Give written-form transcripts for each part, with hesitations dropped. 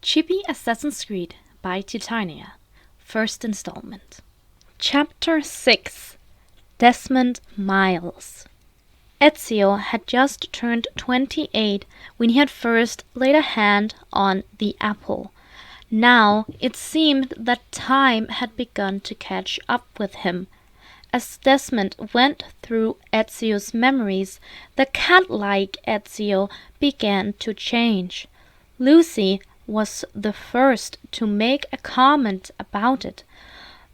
Chibi Assassin's Creed by Titania. First installment. Chapter 6. Desmond Miles. Ezio had just turned 28 when he had first laid a hand on the apple. Now it seemed that time had begun to catch up with him. As Desmond went through Ezio's memories, the cat-like Ezio began to change. Lucy was the first to make a comment about it,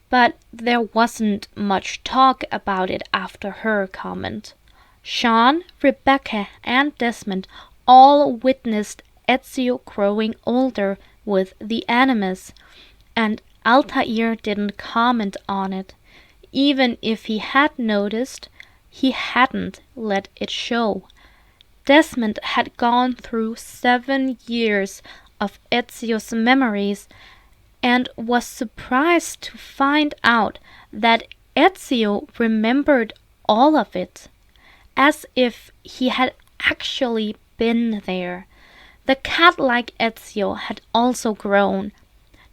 but there wasn't much talk about it after her comment. Sean, Rebecca, and Desmond all witnessed Ezio growing older with the animus, and Altaïr didn't comment on it. Even if he had noticed, he hadn't let it show. Desmond had gone through 7 years of Ezio's memories and was surprised to find out that Ezio remembered all of it, as if he had actually been there. The cat-like Ezio had also grown,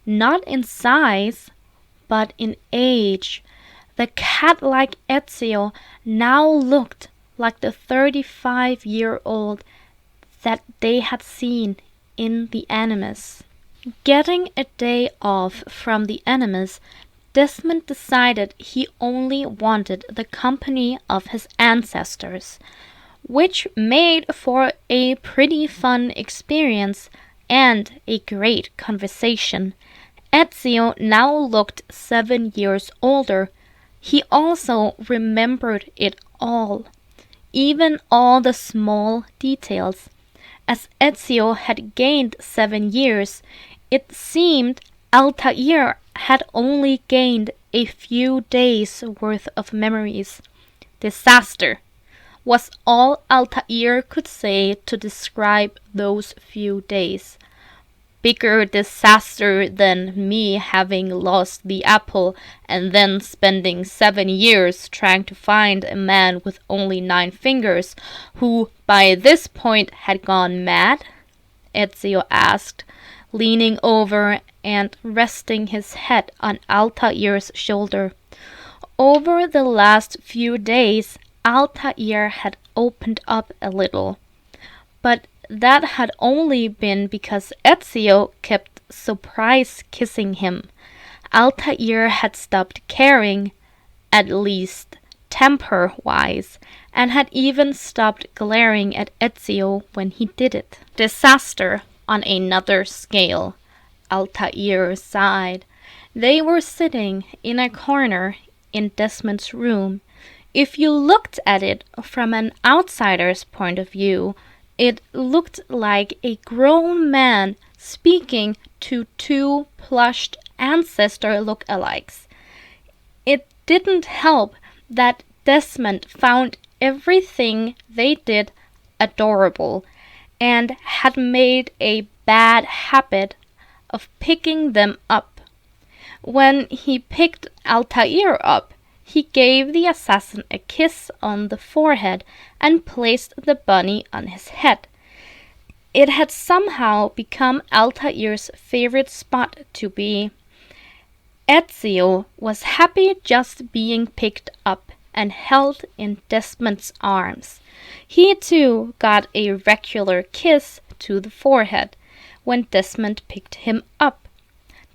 not in size, but in age. The cat-like Ezio now looked like the 35-year-old that they had seen in the animus. Getting a day off from the animus, Desmond decided he only wanted the company of his ancestors, which made for a pretty fun experience and a great conversation. Ezio now looked 7 years older. He also remembered it all, even all the small details. As Ezio had gained 7 years, it seemed Altaïr had only gained a few days' worth of memories. Disaster was all Altaïr could say to describe those few days. Bigger disaster than me having lost the apple and then spending 7 years trying to find a man with only 9 fingers who by this point had gone mad? Ezio asked, leaning over and resting his head on Altaïr's shoulder. Over the last few days, Altaïr had opened up a little, but that had only been because Ezio kept surprise kissing him. Altaïr had stopped caring, at least temper-wise, and had even stopped glaring at Ezio when he did it. Disaster on another scale, Altaïr sighed. They were sitting in a corner in Desmond's room. If you looked at it from an outsider's point of view, it looked like a grown man speaking to 2 plushed ancestor look-alikes. It didn't help that Desmond found everything they did adorable and had made a bad habit of picking them up. When he picked Altaïr up, he gave the assassin a kiss on the forehead and placed the bunny on his head. It had somehow become Altaïr's favorite spot to be. Ezio was happy just being picked up and held in Desmond's arms. He too got a regular kiss to the forehead when Desmond picked him up.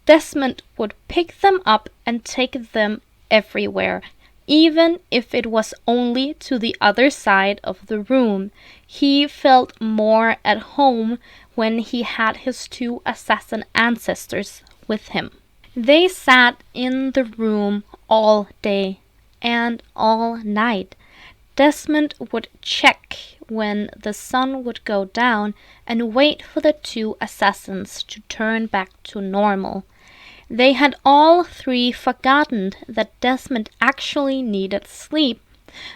Desmond would pick them up and take them everywhere, even if it was only to the other side of the room. He felt more at home when he had his 2 assassin ancestors with him. They sat in the room all day and all night. Desmond would check when the sun would go down and wait for the 2 assassins to turn back to normal. They had all 3 forgotten that Desmond actually needed sleep,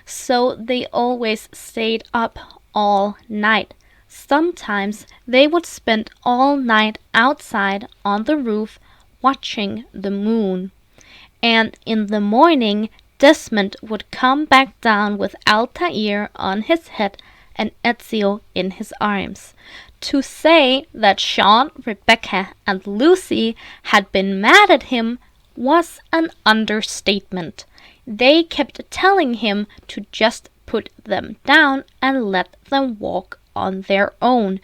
so they always stayed up all night. Sometimes they would spend all night outside on the roof watching the moon. And in the morning, Desmond would come back down with Altaïr on his head and Ezio in his arms. To say that Sean, Rebecca, and Lucy had been mad at him was an understatement. They kept telling him to just put them down and let them walk on their own.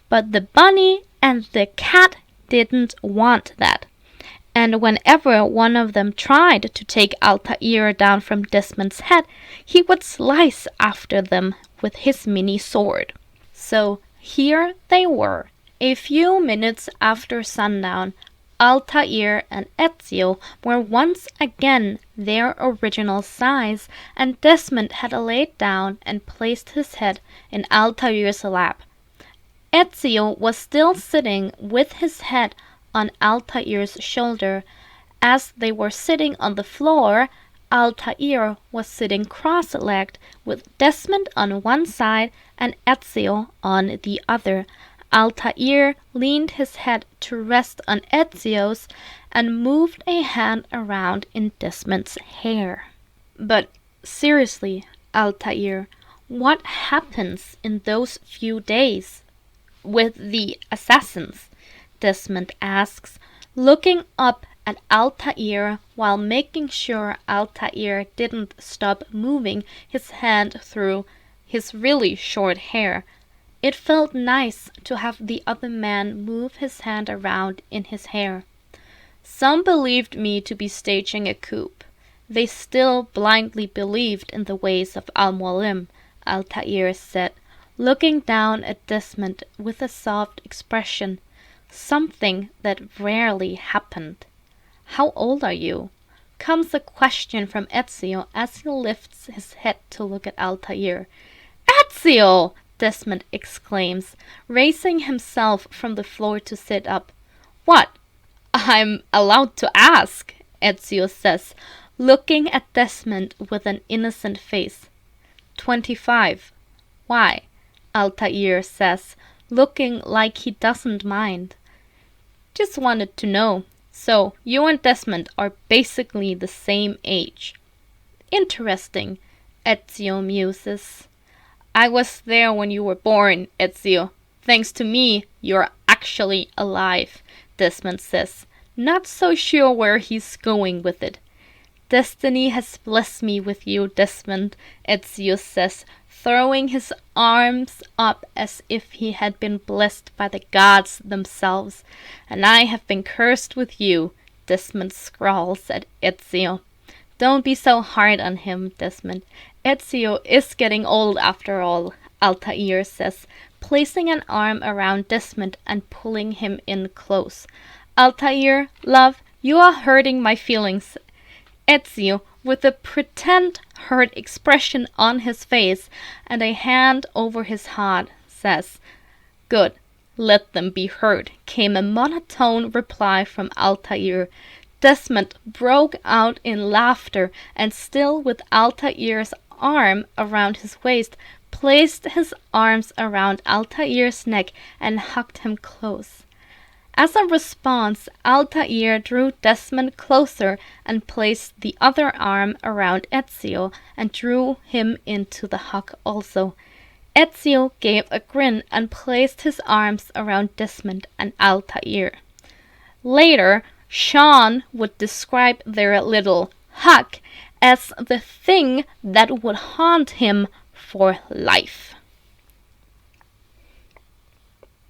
But the bunny and the cat didn't want that. And whenever one of them tried to take Altaïr down from Desmond's head, he would slice after them with his mini sword. So here they were, a few minutes after sundown. Altaïr and Ezio were once again their original size, and Desmond had laid down and placed his head in Altaïr's lap. Ezio was still sitting with his head on Altaïr's shoulder. As they were sitting on the floor, Altaïr was sitting cross-legged with Desmond on one side and Ezio on the other. Altaïr leaned his head to rest on Ezio's and moved a hand around in Desmond's hair. But seriously, Altaïr, what happens in those few days with the assassins? Desmond asks, looking up at Altaïr while making sure Altaïr didn't stop moving his hand through his really short hair. It felt nice to have the other man move his hand around in his hair. Some believed me to be staging a coup. They still blindly believed in the ways of Al-Mualim, Altaïr said, looking down at Desmond with a soft expression, something that rarely happened. How old are you? Comes a question from Ezio as he lifts his head to look at Altaïr. Ezio! Desmond exclaims, raising himself from the floor to sit up. What? I'm allowed to ask, Ezio says, looking at Desmond with an innocent face. 25. Why? Altaïr says, looking like he doesn't mind. Just wanted to know. So, you and Desmond are basically the same age. Interesting, Ezio muses. I was there when you were born, Ezio. Thanks to me, you're actually alive, Desmond says, not so sure where he's going with it. Destiny has blessed me with you, Desmond, Ezio says, throwing his arms up as if he had been blessed by the gods themselves. And I have been cursed with you, Desmond scrawls at Ezio. Don't be so hard on him, Desmond. Ezio is getting old after all, Altaïr says, placing an arm around Desmond and pulling him in close. Altaïr, love, you are hurting my feelings. Ezio, with a pretend hurt expression on his face and a hand over his heart, says, Good, let them be hurt, came a monotone reply from Altaïr. Desmond broke out in laughter and, still with Altaïr's arm around his waist, placed his arms around Altaïr's neck and hugged him close. As a response, Altaïr drew Desmond closer and placed the other arm around Ezio and drew him into the hug also. Ezio gave a grin and placed his arms around Desmond and Altaïr. Later, Sean would describe their little hug as the thing that would haunt him for life.